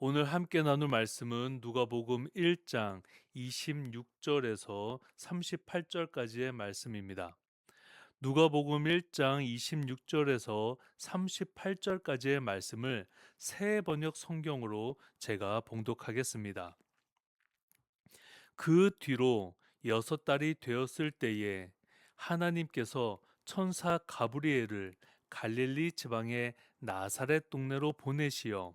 오늘 함께 나눌 말씀은 누가복음 1장 26절에서 38절까지의 말씀입니다. 누가복음 1장 26절에서 38절까지의 말씀을 새 번역 성경으로 제가 봉독하겠습니다. 그 뒤로 6달이 되었을 때에 하나님께서 천사 가브리엘을 갈릴리 지방의 나사렛 동네로 보내시어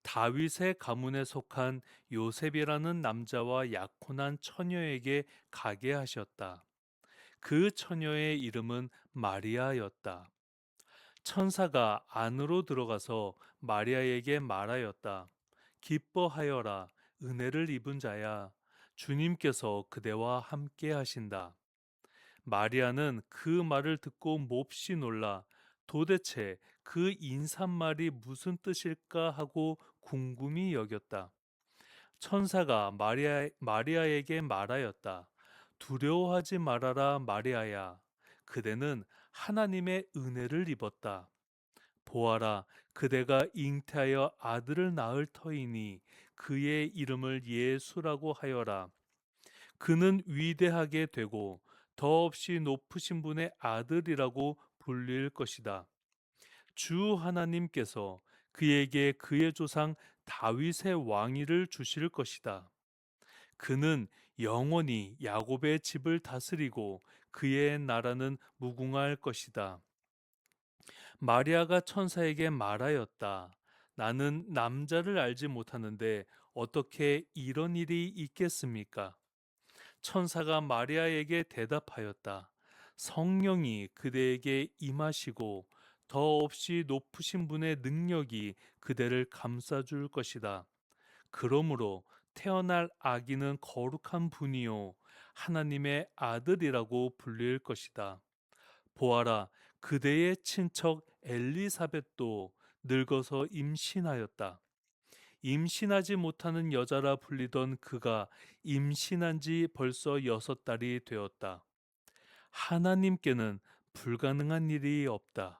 다윗의 가문에 속한 요셉이라는 남자와 약혼한 처녀에게 가게 하셨다. 그 처녀의 이름은 마리아였다. 천사가 안으로 들어가서 마리아에게 말하였다. 기뻐하여라, 은혜를 입은 자야. 주님께서 그대와 함께 하신다. 마리아는 그 말을 듣고 몹시 놀라 도대체 그 인사말이 무슨 뜻일까 하고 궁금히 여겼다. 천사가 마리아에게 말하였다. 두려워하지 말아라, 마리아야. 그대는 하나님의 은혜를 입었다. 보아라, 그대가 잉태하여 아들을 낳을 터이니 그의 이름을 예수라고 하여라. 그는 위대하게 되고 더없이 높으신 분의 아들이라고 불릴 것이다. 주 하나님께서 그에게 그의 조상 다윗의 왕위를 주실 것이다. 그는 영원히 야곱의 집을 다스리고 그의 나라는 무궁할 것이다. 마리아가 천사에게 말하였다. 나는 남자를 알지 못하는데 어떻게 이런 일이 있겠습니까? 천사가 마리아에게 대답하였다. 성령이 그대에게 임하시고 더없이 높으신 분의 능력이 그대를 감싸줄 것이다. 그러므로 태어날 아기는 거룩한 분이요 하나님의 아들이라고 불릴 것이다. 보아라, 그대의 친척 엘리사벳도 늙어서 임신하였다. 임신하지 못하는 여자라 불리던 그가 임신한 지 벌써 6달이 되었다. 하나님께는 불가능한 일이 없다.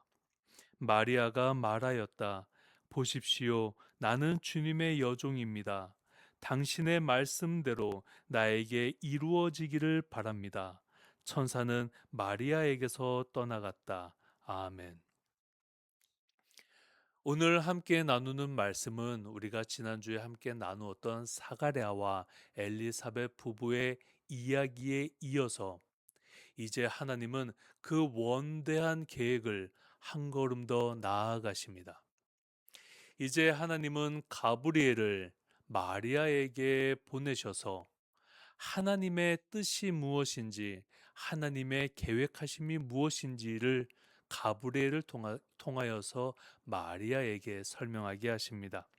마리아가 말하였다. 보십시오. 나는 주님의 여종입니다. 당신의 말씀대로 나에게 이루어지기를 바랍니다. 천사는 마리아에게서 떠나갔다. 아멘. 오늘 함께 나누는 말씀은 우리가 지난주에 함께 나누었던 사가랴와 엘리사벳 부부의 이야기에 이어서 이제 하나님은 그 원대한 계획을 한 걸음 더 나아가십니다. 이제 하나님은 가브리엘을 마리아에게 보내셔서 하나님의 뜻이 무엇인지, 하나님의 계획하심이 무엇인지를 가브리엘을 통하여서 마리아에게 설명하게 하십니다.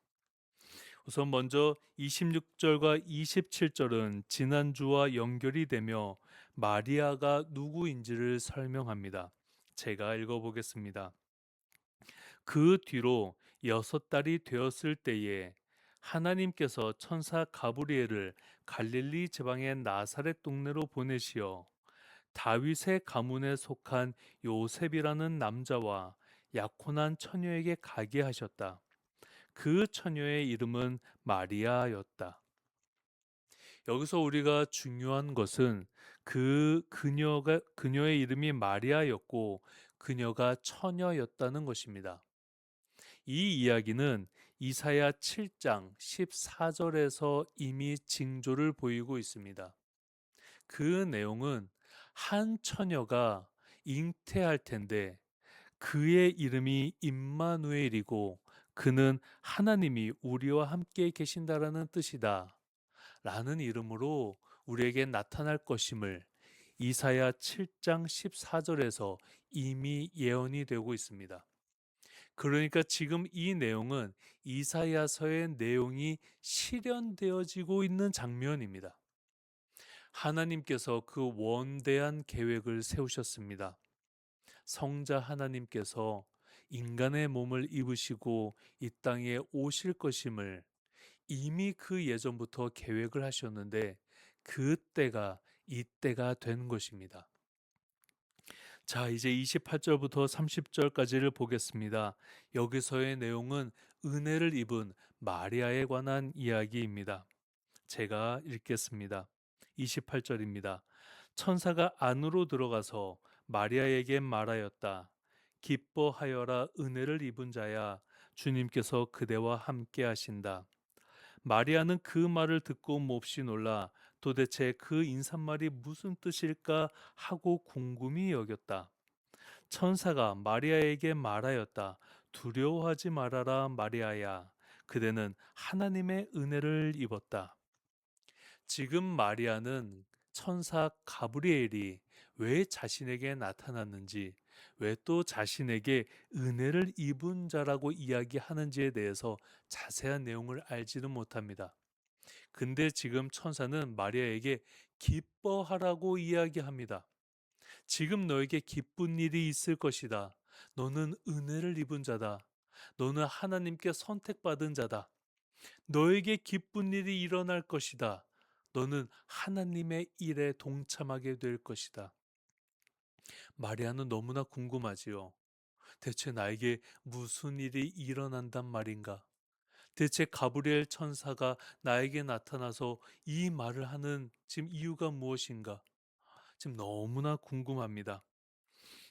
우선 먼저 26절과 27절은 지난주와 연결이 되며 마리아가 누구인지를 설명합니다. 제가 읽어보겠습니다. 그 뒤로 6달이 되었을 때에 하나님께서 천사 가브리엘을 갈릴리 지방의 나사렛 동네로 보내시어 다윗의 가문에 속한 요셉이라는 남자와 약혼한 처녀에게 가게 하셨다. 그 처녀의 이름은 마리아였다. 여기서 우리가 중요한 것은 그녀의 이름이 마리아였고 그녀가 처녀였다는 것입니다. 이 이야기는 이사야 7장 14절에서 이미 징조를 보이고 있습니다. 그 내용은 한 처녀가 잉태할 텐데 그의 이름이 임마누엘이고 그는 하나님이 우리와 함께 계신다라는 뜻이다. 라는 이름으로 우리에게 나타날 것임을 이사야 7장 14절에서 이미 예언이 되고 있습니다. 그러니까 지금 이 내용은 이사야서의 내용이 실현되어지고 있는 장면입니다. 하나님께서 그 원대한 계획을 세우셨습니다. 성자 하나님께서 인간의 몸을 입으시고 이 땅에 오실 것임을 이미 그 예전부터 계획을 하셨는데 그때가 이때가 된 것입니다. 자, 이제 28절부터 30절까지를 보겠습니다. 여기서의 내용은 은혜를 입은 마리아에 관한 이야기입니다. 제가 읽겠습니다. 28절입니다. 천사가 안으로 들어가서 마리아에게 말하였다. 기뻐하여라, 은혜를 입은 자야. 주님께서 그대와 함께 하신다. 마리아는 그 말을 듣고 몹시 놀라 도대체 그 인사말이 무슨 뜻일까 하고 궁금히 여겼다. 천사가 마리아에게 말하였다. 두려워하지 말아라, 마리아야. 그대는 하나님의 은혜를 입었다. 지금 마리아는 천사 가브리엘이 왜 자신에게 나타났는지, 왜 또 자신에게 은혜를 입은 자라고 이야기하는지에 대해서 자세한 내용을 알지는 못합니다. 근데 지금 천사는 마리아에게 기뻐하라고 이야기합니다. 지금 너에게 기쁜 일이 있을 것이다. 너는 은혜를 입은 자다. 너는 하나님께 선택받은 자다. 너에게 기쁜 일이 일어날 것이다. 너는 하나님의 일에 동참하게 될 것이다. 마리아는 너무나 궁금하지요. 대체 나에게 무슨 일이 일어난단 말인가? 대체 가브리엘 천사가 나에게 나타나서 이 말을 하는 지금 이유가 무엇인가? 지금 너무나 궁금합니다.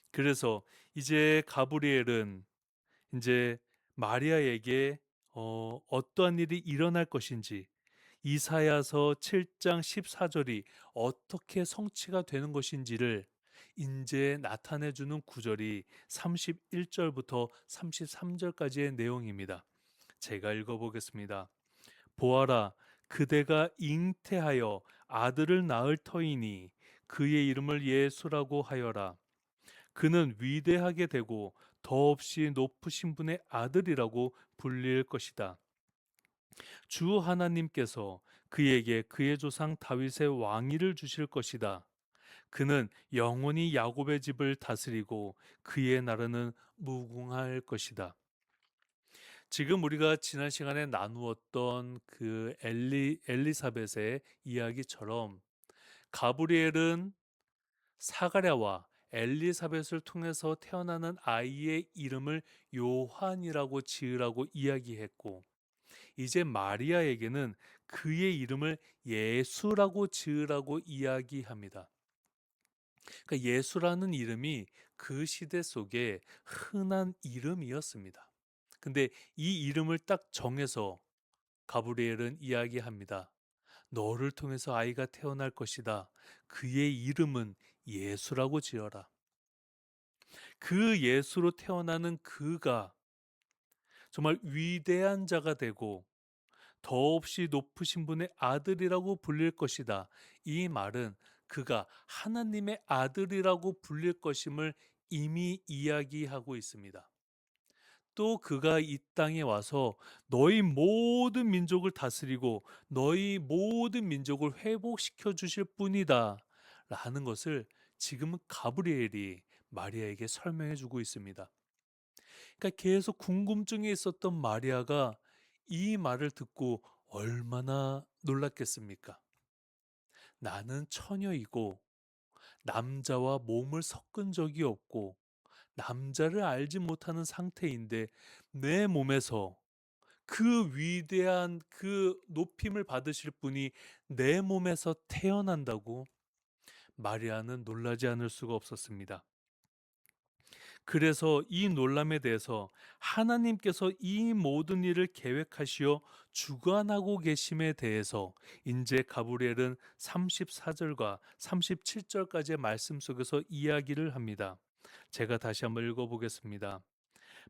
그래서 이제 가브리엘은 이제 마리아에게 어떠한 일이 일어날 것인지, 이사야서 7장 14절이 어떻게 성취가 되는 것인지를 이제 나타내 주는 구절이 31절부터 33절까지의 내용입니다. 제가 읽어보겠습니다. 보아라, 그대가 잉태하여 아들을 낳을 터이니 그의 이름을 예수라고 하여라. 그는 위대하게 되고 더없이 높으신 분의 아들이라고 불릴 것이다. 주 하나님께서 그에게 그의 조상 다윗의 왕위를 주실 것이다. 그는 영원히 야곱의 집을 다스리고 그의 나라는 무궁할 것이다. 지금 우리가 지난 시간에 나누었던 그 엘리사벳의 이야기처럼 가브리엘은 사가랴와 엘리사벳을 통해서 태어나는 아이의 이름을 요한이라고 지으라고 이야기했고, 이제 마리아에게는 그의 이름을 예수라고 지으라고 이야기합니다. 그러니까 예수라는 이름이 그 시대 속에 흔한 이름이었습니다. 근데 이 이름을 딱 정해서 가브리엘은 이야기합니다. 너를 통해서 아이가 태어날 것이다. 그의 이름은 예수라고 지어라. 그 예수로 태어나는 그가 정말 위대한 자가 되고 더없이 높으신 분의 아들이라고 불릴 것이다. 이 말은 그가 하나님의 아들이라고 불릴 것임을 이미 이야기하고 있습니다. 또 그가 이 땅에 와서 너희 모든 민족을 다스리고 너희 모든 민족을 회복시켜 주실 뿐이다. 라는 것을 지금 가브리엘이 마리아에게 설명해 주고 있습니다. 그러니까 계속 궁금증이 있었던 마리아가 이 말을 듣고 얼마나 놀랐겠습니까? 나는 처녀이고 남자와 몸을 섞은 적이 없고 남자를 알지 못하는 상태인데 내 몸에서 그 위대한 그 높임을 받으실 분이 내 몸에서 태어난다고 마리아는 놀라지 않을 수가 없었습니다. 그래서 이 놀람에 대해서 하나님께서 이 모든 일을 계획하시어 주관하고 계심에 대해서 이제 가브리엘은 34절과 37절까지의 말씀 속에서 이야기를 합니다. 제가 다시 한번 읽어보겠습니다.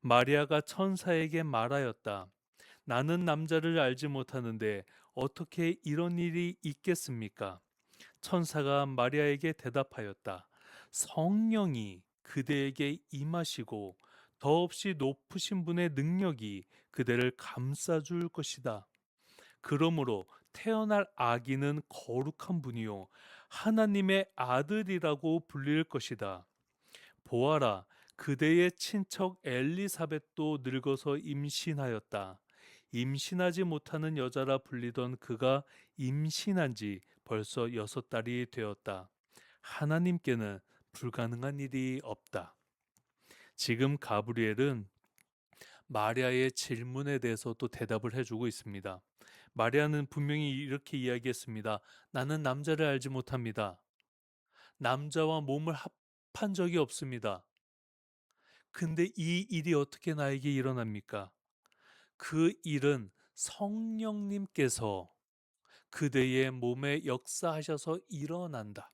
마리아가 천사에게 말하였다. 나는 남자를 알지 못하는데 어떻게 이런 일이 있겠습니까? 천사가 마리아에게 대답하였다. 성령이 그대에게 임하시고 더없이 높으신 분의 능력이 그대를 감싸줄 것이다. 그러므로 태어날 아기는 거룩한 분이요 하나님의 아들이라고 불릴 것이다. 보아라, 그대의 친척 엘리사벳도 늙어서 임신하였다. 임신하지 못하는 여자라 불리던 그가 임신한 지 벌써 6달이 되었다. 하나님께는 불가능한 일이 없다. 지금 가브리엘은 마리아의 질문에 대해서 또 대답을 해주고 있습니다. 마리아는 분명히 이렇게 이야기했습니다. 나는 남자를 알지 못합니다. 남자와 몸을 합한 적이 없습니다. 근데 이 일이 어떻게 나에게 일어납니까? 그 일은 성령님께서 그대의 몸에 역사하셔서 일어난다.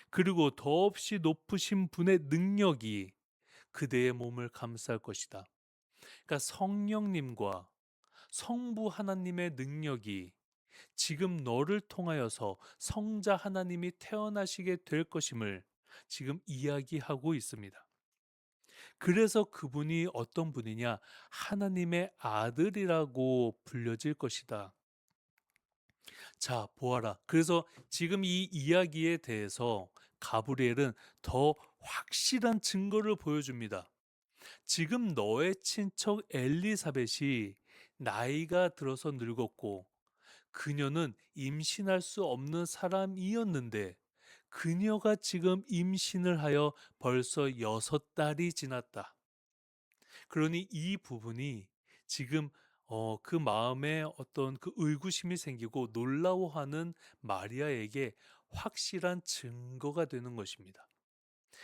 그리고 더없이 높으신 분의 능력이 그대의 몸을 감쌀 것이다. 그러니까 성령님과 성부 하나님의 능력이 지금 너를 통하여서 성자 하나님이 태어나시게 될 것임을 지금 이야기하고 있습니다. 그래서 그분이 어떤 분이냐? 하나님의 아들이라고 불려질 것이다. 자, 보아라. 그래서 지금 이 이야기에 대해서 가브리엘은 더 확실한 증거를 보여줍니다. 지금 너의 친척 엘리사벳이 나이가 들어서 늙었고 그녀는 임신할 수 없는 사람이었는데 그녀가 지금 임신을 하여 벌써 6달이 지났다. 그러니 이 부분이 지금 그 마음에 어떤 그 의구심이 생기고 놀라워하는 마리아에게 확실한 증거가 되는 것입니다.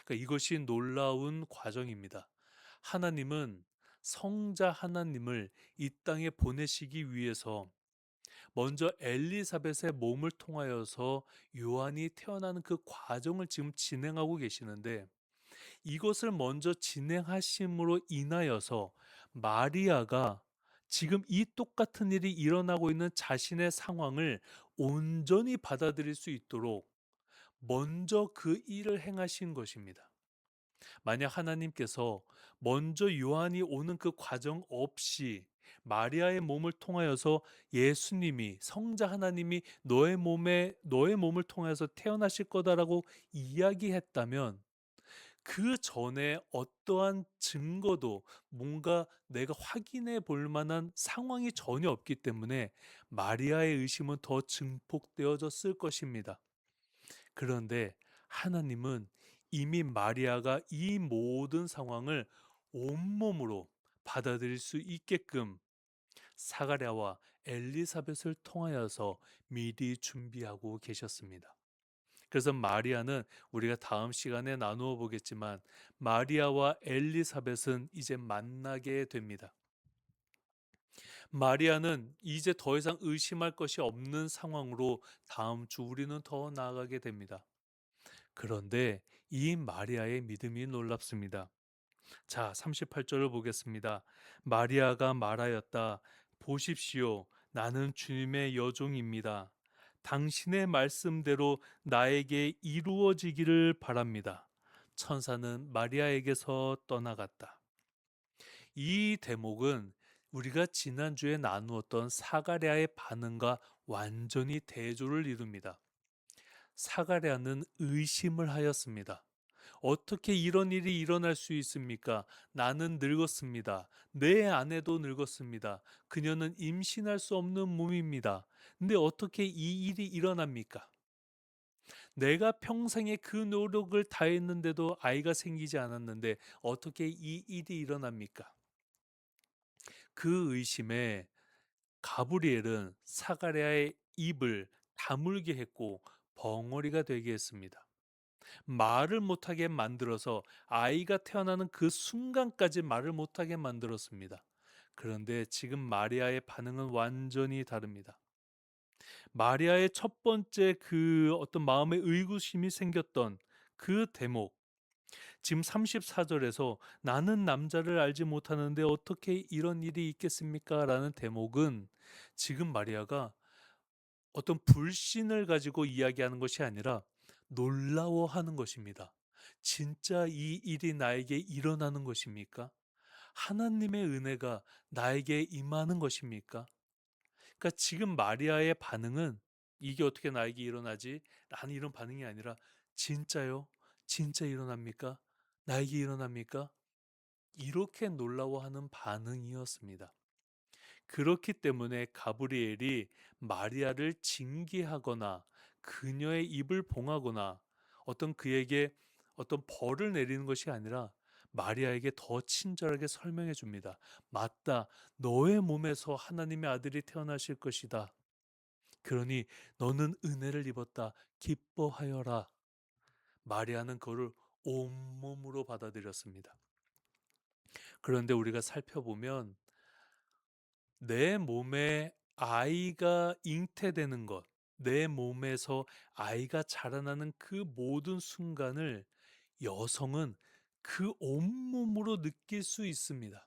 그러니까 이것이 놀라운 과정입니다. 하나님은 성자 하나님을 이 땅에 보내시기 위해서 먼저 엘리사벳의 몸을 통하여서 요한이 태어나는 그 과정을 지금 진행하고 계시는데 이것을 먼저 진행하심으로 인하여서 마리아가 지금 이 똑같은 일이 일어나고 있는 자신의 상황을 온전히 받아들일 수 있도록 먼저 그 일을 행하신 것입니다. 만약 하나님께서 먼저 요한이 오는 그 과정 없이 마리아의 몸을 통하여서 예수님이 성자 하나님이 너의 몸을 통해서 태어나실 거다라고 이야기했다면 그 전에 어떠한 증거도 뭔가 내가 확인해 볼 만한 상황이 전혀 없기 때문에 마리아의 의심은 더 증폭되어졌을 것입니다. 그런데 하나님은 이미 마리아가 이 모든 상황을 온몸으로 받아들일 수 있게끔 사가랴와 엘리사벳을 통하여서 미리 준비하고 계셨습니다. 그래서 마리아는 우리가 다음 시간에 나누어 보겠지만 마리아와 엘리사벳은 이제 만나게 됩니다. 마리아는 이제 더 이상 의심할 것이 없는 상황으로 다음 주 우리는 더 나아가게 됩니다. 그런데 이 마리아의 믿음이 놀랍습니다. 자, 38절을 보겠습니다. 마리아가 말하였다. 보십시오. 나는 주님의 여종입니다. 당신의 말씀대로 나에게 이루어지기를 바랍니다. 천사는 마리아에게서 떠나갔다. 이 대목은 우리가 지난주에 나누었던 사가랴의 반응과 완전히 대조를 이룹니다. 사가랴는 의심을 하였습니다. 어떻게 이런 일이 일어날 수 있습니까? 나는 늙었습니다. 내 아내도 늙었습니다. 그녀는 임신할 수 없는 몸입니다. 근데 어떻게 이 일이 일어납니까? 내가 평생에 그 노력을 다했는데도 아이가 생기지 않았는데 어떻게 이 일이 일어납니까? 그 의심에 가브리엘은 사가랴의 입을 다물게 했고 벙어리가 되게 했습니다. 말을 못하게 만들어서 아이가 태어나는 그 순간까지 말을 못하게 만들었습니다. 그런데 지금 마리아의 반응은 완전히 다릅니다. 마리아의 첫 번째 그 어떤 마음의 의구심이 생겼던 그 대목, 지금 34절에서 나는 남자를 알지 못하는데 어떻게 이런 일이 있겠습니까? 라는 대목은 지금 마리아가 어떤 불신을 가지고 이야기하는 것이 아니라 놀라워하는 것입니다. 진짜 이 일이 나에게 일어나는 것입니까? 하나님의 은혜가 나에게 임하는 것입니까? 그러니까 지금 마리아의 반응은 이게 어떻게 나에게 일어나지? 라는 이런 반응이 아니라 진짜요? 진짜 일어납니까? 나에게 일어납니까? 이렇게 놀라워하는 반응이었습니다. 그렇기 때문에 가브리엘이 마리아를 징계하거나 그녀의 입을 봉하거나 어떤 그에게 어떤 벌을 내리는 것이 아니라 마리아에게 더 친절하게 설명해 줍니다. 맞다. 너의 몸에서 하나님의 아들이 태어나실 것이다. 그러니 너는 은혜를 입었다. 기뻐하여라. 마리아는 그를 온몸으로 받아들였습니다. 그런데 우리가 살펴보면 내 몸에 아이가 잉태되는 것, 내 몸에서 아이가 자라나는 그 모든 순간을 여성은 그 온몸으로 느낄 수 있습니다.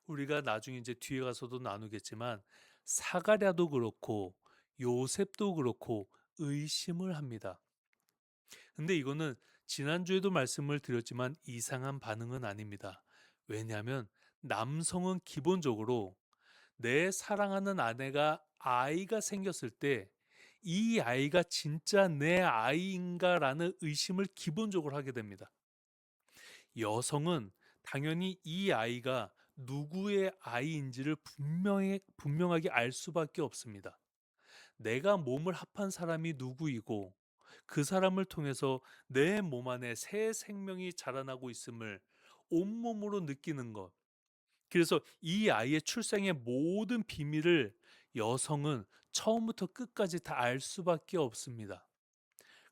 우리가 나중에 이제 뒤에 가서도 나누겠지만 사가랴도 그렇고 요셉도 그렇고 의심을 합니다. 근데 이거는 지난주에도 말씀을 드렸지만 이상한 반응은 아닙니다. 왜냐하면 남성은 기본적으로 내 사랑하는 아내가 아이가 생겼을 때 이 아이가 진짜 내 아이인가라는 의심을 기본적으로 하게 됩니다. 여성은 당연히 이 아이가 누구의 아이인지를 분명하게 알 수밖에 없습니다. 내가 몸을 합한 사람이 누구이고 그 사람을 통해서 내 몸 안에 새 생명이 자라나고 있음을 온몸으로 느끼는 것. 그래서 이 아이의 출생의 모든 비밀을 여성은 처음부터 끝까지 다 알 수밖에 없습니다.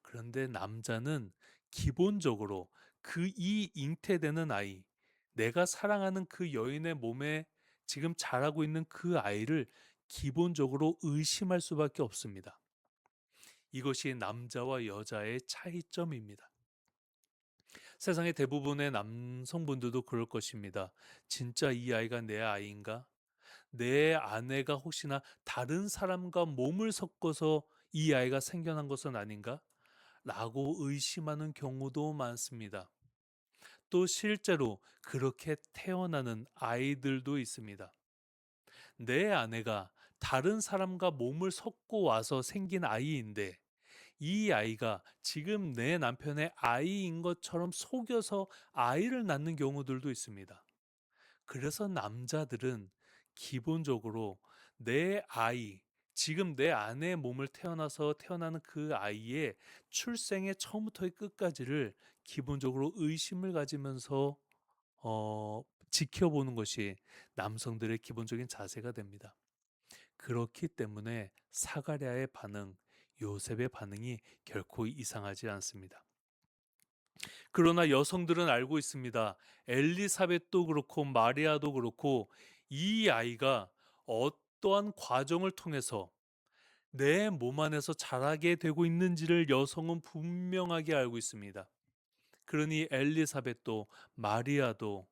그런데 남자는 기본적으로 그 이 잉태되는 아이, 내가 사랑하는 그 여인의 몸에 지금 자라고 있는 그 아이를 기본적으로 의심할 수밖에 없습니다. 이것이 남자와 여자의 차이점입니다. 세상의 대부분의 남성분들도 그럴 것입니다. 진짜 이 아이가 내 아이인가? 내 아내가 혹시나 다른 사람과 몸을 섞어서 이 아이가 생겨난 것은 아닌가? 라고 의심하는 경우도 많습니다. 또 실제로 그렇게 태어나는 아이들도 있습니다. 내 아내가 다른 사람과 몸을 섞고 와서 생긴 아이인데 이 아이가 지금 내 남편의 아이인 것처럼 속여서 아이를 낳는 경우들도 있습니다. 그래서 남자들은 기본적으로 내 아이, 지금 내 아내의 몸을 태어나서 태어나는 그 아이의 출생의 처음부터 끝까지를 기본적으로 의심을 가지면서 지켜보는 것이 남성들의 기본적인 자세가 됩니다. 그렇기 때문에 사가랴의 반응, 요셉의 반응이 결코 이상하지 않습니다. 그러나 여성들은 알고 있습니다. 엘리사벳도 그렇고 마리아도 그렇고 이 아이가 어떠한 과정을 통해서 내 몸 안에서 자라게 되고 있는지를 여성은 분명하게 알고 있습니다. 그러니 엘리사벳도 마리아도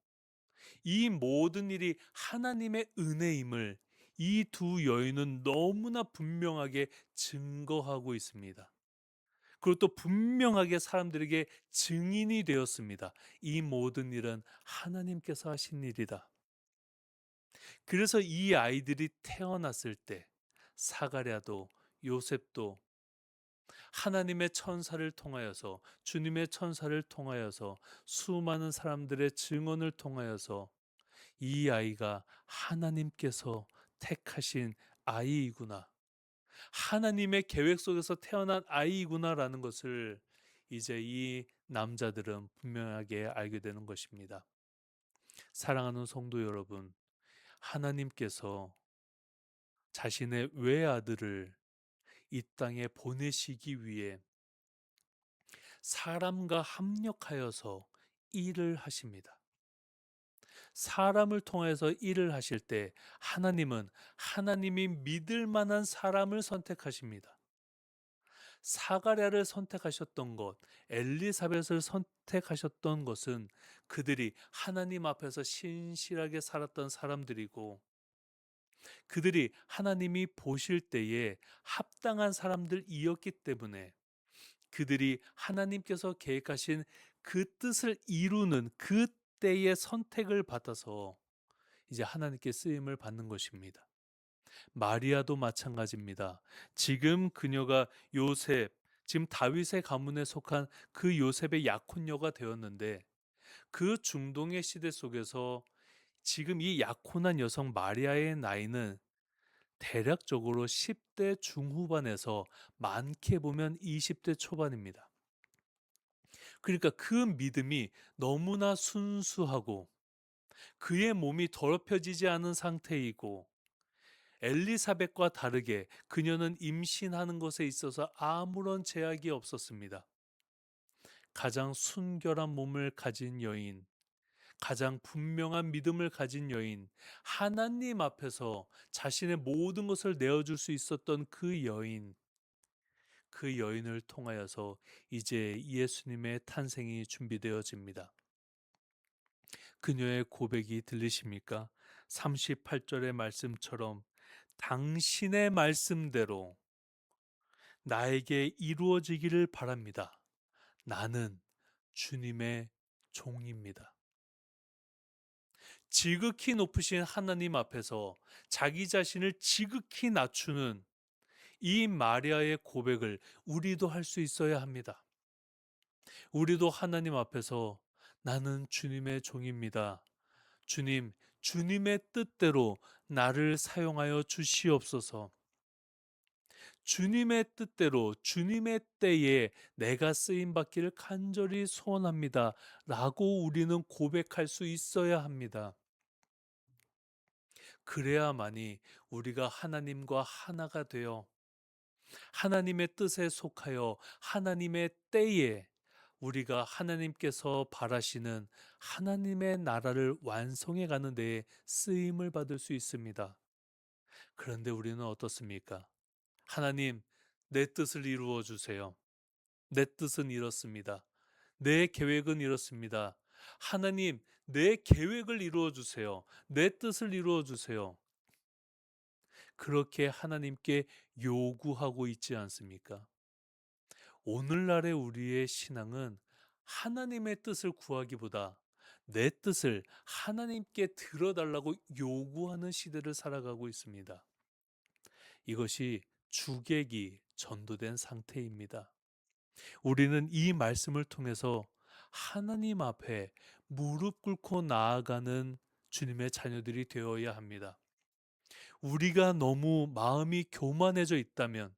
이 모든 일이 하나님의 은혜임을 이 두 여인은 너무나 분명하게 증거하고 있습니다. 그리고 또 분명하게 사람들에게 증인이 되었습니다. 이 모든 일은 하나님께서 하신 일이다. 그래서 이 아이들이 태어났을 때 사가랴도 요셉도 하나님의 천사를 통하여서 주님의 천사를 통하여서 수많은 사람들의 증언을 통하여서 이 아이가 하나님께서 택하신 아이이구나. 하나님의 계획 속에서 태어난 아이이구나라는 것을 이제 이 남자들은 분명하게 알게 되는 것입니다. 사랑하는 성도 여러분, 하나님께서 자신의 외아들을 이 땅에 보내시기 위해 사람과 합력하여서 일을 하십니다. 사람을 통해서 일을 하실 때 하나님은 하나님이 믿을 만한 사람을 선택하십니다. 사가랴를 선택하셨던 것, 엘리사벳을 선택하셨던 것은 그들이 하나님 앞에서 신실하게 살았던 사람들이고 그들이 하나님이 보실 때에 합당한 사람들이었기 때문에 그들이 하나님께서 계획하신 그 뜻을 이루는 그때의 선택을 받아서 이제 하나님께 쓰임을 받는 것입니다. 마리아도 마찬가지입니다. 지금 그녀가 요셉, 지금 다윗의 가문에 속한 그 요셉의 약혼녀가 되었는데 그 중동의 시대 속에서 지금 이 약혼한 여성 마리아의 나이는 대략적으로 10대 중후반에서 많게 보면 20대 초반입니다. 그러니까 그 믿음이 너무나 순수하고 그의 몸이 더럽혀지지 않은 상태이고 엘리사벳과 다르게 그녀는 임신하는 것에 있어서 아무런 제약이 없었습니다. 가장 순결한 몸을 가진 여인, 가장 분명한 믿음을 가진 여인, 하나님 앞에서 자신의 모든 것을 내어줄 수 있었던 그 여인, 그 여인을 통하여서 이제 예수님의 탄생이 준비되어집니다. 그녀의 고백이 들리십니까? 38절의 말씀처럼 당신의 말씀대로 나에게 이루어지기를 바랍니다. 나는 주님의 종입니다. 지극히 높으신 하나님 앞에서 자기 자신을 지극히 낮추는 이 마리아의 고백을 우리도 할 수 있어야 합니다. 우리도 하나님 앞에서 나는 주님의 종입니다. 주님, 주님의 뜻대로 나를 사용하여 주시옵소서. 주님의 뜻대로 주님의 때에 내가 쓰임 받기를 간절히 소원합니다. 라고 우리는 고백할 수 있어야 합니다. 그래야만이 우리가 하나님과 하나가 되어 하나님의 뜻에 속하여 하나님의 때에 우리가 하나님께서 바라시는 하나님의 나라를 완성해 가는 데에 쓰임을 받을 수 있습니다. 그런데 우리는 어떻습니까? 하나님, 내 뜻을 이루어 주세요. 내 뜻은 이렇습니다. 내 계획은 이렇습니다. 하나님, 내 계획을 이루어 주세요. 내 뜻을 이루어 주세요. 그렇게 하나님께 요구하고 있지 않습니까? 오늘날의 우리의 신앙은 하나님의 뜻을 구하기보다 내 뜻을 하나님께 들어달라고 요구하는 시대를 살아가고 있습니다. 이것이 주객이 전도된 상태입니다. 우리는 이 말씀을 통해서 하나님 앞에 무릎 꿇고 나아가는 주님의 자녀들이 되어야 합니다. 우리가 너무 마음이 교만해져 있다면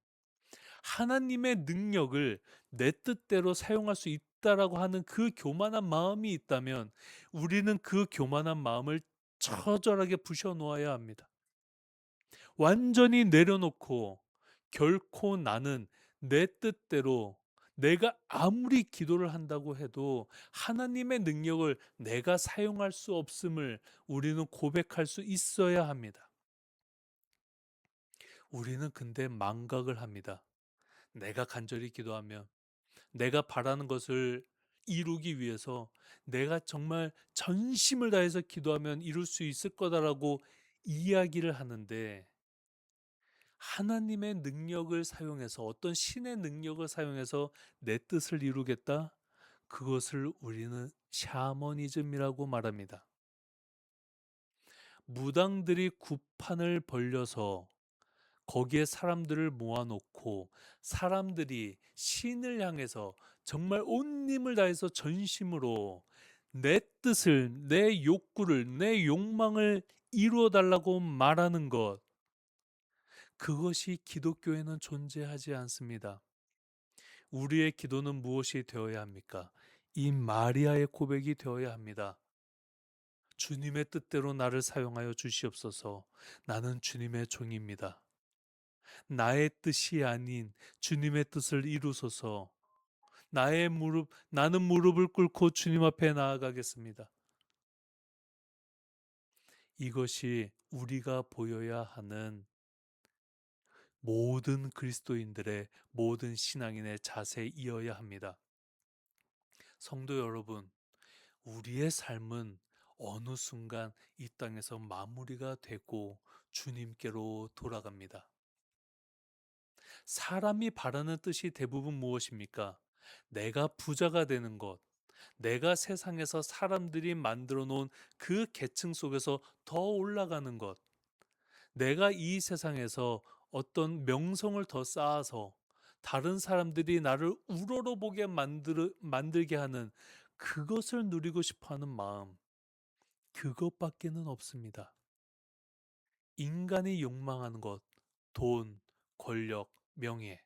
하나님의 능력을 내 뜻대로 사용할 수 있다라고 하는 그 교만한 마음이 있다면 우리는 그 교만한 마음을 처절하게 부셔 놓아야 합니다. 완전히 내려놓고 결코 나는 내 뜻대로 내가 아무리 기도를 한다고 해도 하나님의 능력을 내가 사용할 수 없음을 우리는 고백할 수 있어야 합니다. 우리는 근데 망각을 합니다. 내가 간절히 기도하면 내가 바라는 것을 이루기 위해서 내가 정말 전심을 다해서 기도하면 이룰 수 있을 거다라고 이야기를 하는데 하나님의 능력을 사용해서 어떤 신의 능력을 사용해서 내 뜻을 이루겠다? 그것을 우리는 샤머니즘이라고 말합니다. 무당들이 구판을 벌려서 거기에 사람들을 모아놓고 사람들이 신을 향해서 정말 온 힘을 다해서 전심으로 내 뜻을, 내 욕구를, 내 욕망을 이루어 달라고 말하는 것, 그것이 기독교에는 존재하지 않습니다. 우리의 기도는 무엇이 되어야 합니까? 이 마리아의 고백이 되어야 합니다. 주님의 뜻대로 나를 사용하여 주시옵소서. 나는 주님의 종입니다. 나의 뜻이 아닌 주님의 뜻을 이루소서. 나는 무릎을 꿇고 주님 앞에 나아가겠습니다. 이것이 우리가 보여야 하는 모든 그리스도인들의 모든 신앙인의 자세이어야 합니다. 성도 여러분, 우리의 삶은 어느 순간 이 땅에서 마무리가 되고 주님께로 돌아갑니다. 사람이 바라는 뜻이 대부분 무엇입니까? 내가 부자가 되는 것, 내가 세상에서 사람들이 만들어 놓은 그 계층 속에서 더 올라가는 것, 내가 이 세상에서 어떤 명성을 더 쌓아서 다른 사람들이 나를 우러러보게 만들게 하는 그것을 누리고 싶어 하는 마음, 그것밖에는 없습니다. 인간이 욕망하는 것, 돈, 권력, 명예,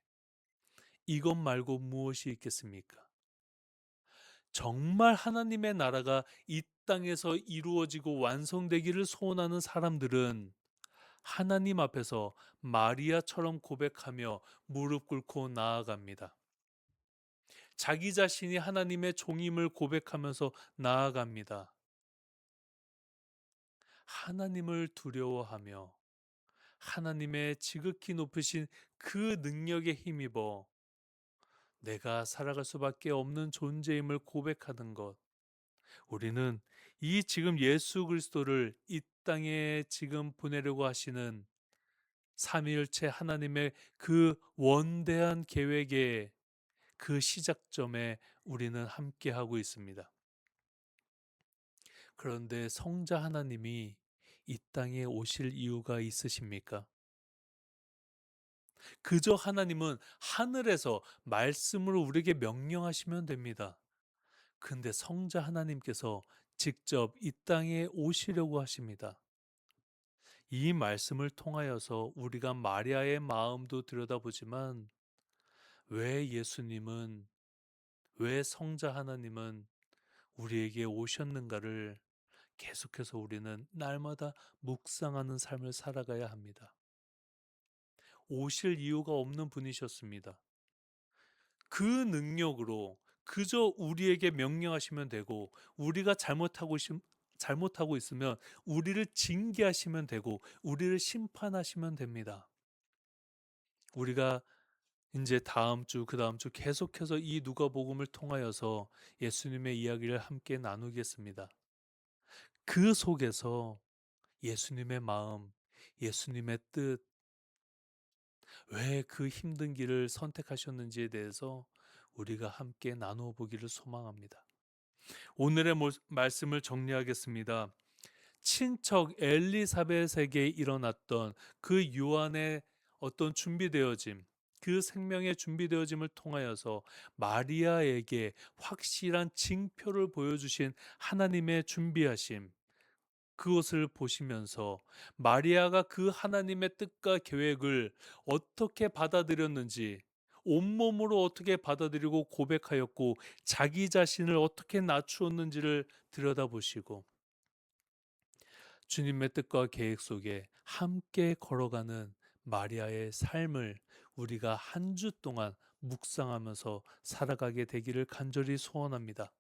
이것 말고 무엇이 있겠습니까? 정말 하나님의 나라가 이 땅에서 이루어지고 완성되기를 소원하는 사람들은 하나님 앞에서 마리아처럼 고백하며 무릎 꿇고 나아갑니다. 자기 자신이 하나님의 종임을 고백하면서 나아갑니다. 하나님을 두려워하며 하나님의 지극히 높으신 그 능력에 힘입어 내가 살아갈 수밖에 없는 존재임을 고백하는 것. 우리는 이 지금 예수 그리스도를 이 땅에 지금 보내려고 하시는 삼위일체 하나님의 그 원대한 계획의 그 시작점에 우리는 함께하고 있습니다. 그런데 성자 하나님이 이 땅에 오실 이유가 있으십니까? 그저 하나님은 하늘에서 말씀을 우리에게 명령하시면 됩니다. 근데 성자 하나님께서 직접 이 땅에 오시려고 하십니다. 이 말씀을 통하여서 우리가 마리아의 마음도 들여다보지만 왜 예수님은, 왜 성자 하나님은 우리에게 오셨는가를 계속해서 우리는 날마다 묵상하는 삶을 살아가야 합니다. 오실 이유가 없는 분이셨습니다. 그 능력으로 그저 우리에게 명령하시면 되고, 우리가 잘못하고 있으면 우리를 징계하시면 되고, 우리를 심판하시면 됩니다. 우리가 이제 다음 주, 그 다음 주 계속해서 이 누가복음을 통하여서 예수님의 이야기를 함께 나누겠습니다. 그 속에서 예수님의 마음, 예수님의 뜻, 왜 그 힘든 길을 선택하셨는지에 대해서 우리가 함께 나누어 보기를 소망합니다. 오늘의 말씀을 정리하겠습니다. 친척 엘리사벳에게 일어났던 그 요한의 어떤 준비되어짐, 그 생명의 준비되어짐을 통하여서 마리아에게 확실한 징표를 보여주신 하나님의 준비하심, 그것을 보시면서 마리아가 그 하나님의 뜻과 계획을 어떻게 받아들였는지, 온몸으로 어떻게 받아들이고 고백하였고 자기 자신을 어떻게 낮추었는지를 들여다보시고 주님의 뜻과 계획 속에 함께 걸어가는 마리아의 삶을 우리가 한 주 동안 묵상하면서 살아가게 되기를 간절히 소원합니다.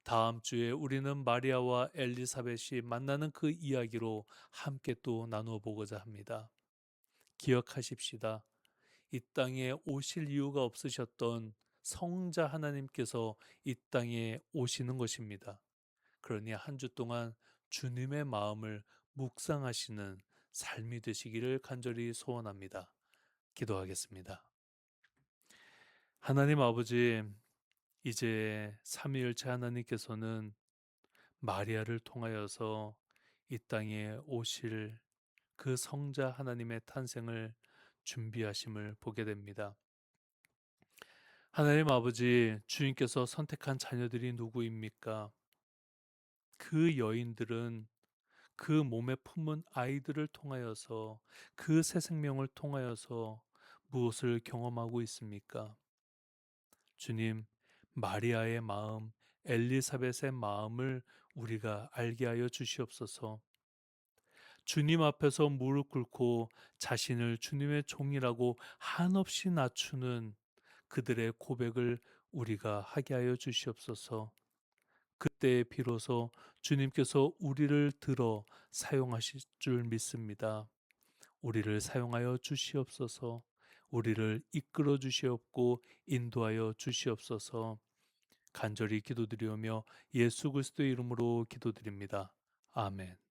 다음 주에 우리는 마리아와 엘리사벳이 만나는 그 이야기로 함께 또 나누어 보고자 합니다. 기억하십시다. 이 땅에 오실 이유가 없으셨던 성자 하나님께서 이 땅에 오시는 것입니다. 그러니 한 주 동안 주님의 마음을 묵상하시는 삶이 되시기를 간절히 소원합니다. 기도하겠습니다. 하나님 아버지, 이제 삼위일체 하나님께서는 마리아를 통하여서 이 땅에 오실 그 성자 하나님의 탄생을 준비하심을 보게 됩니다. 하나님 아버지, 주님께서 선택한 자녀들이 누구입니까? 그 여인들은 그 몸에 품은 아이들을 통하여서, 그 새 생명을 통하여서 무엇을 경험하고 있습니까? 주님, 마리아의 마음, 엘리사벳의 마음을 우리가 알게 하여 주시옵소서. 주님 앞에서 무릎 꿇고 자신을 주님의 종이라고 한없이 낮추는 그들의 고백을 우리가 하게 하여 주시옵소서. 그때 비로소 주님께서 우리를 들어 사용하실 줄 믿습니다. 우리를 사용하여 주시옵소서. 우리를 이끌어 주시옵고 인도하여 주시옵소서. 간절히 기도드리오며 예수 그리스도의 이름으로 기도드립니다. 아멘.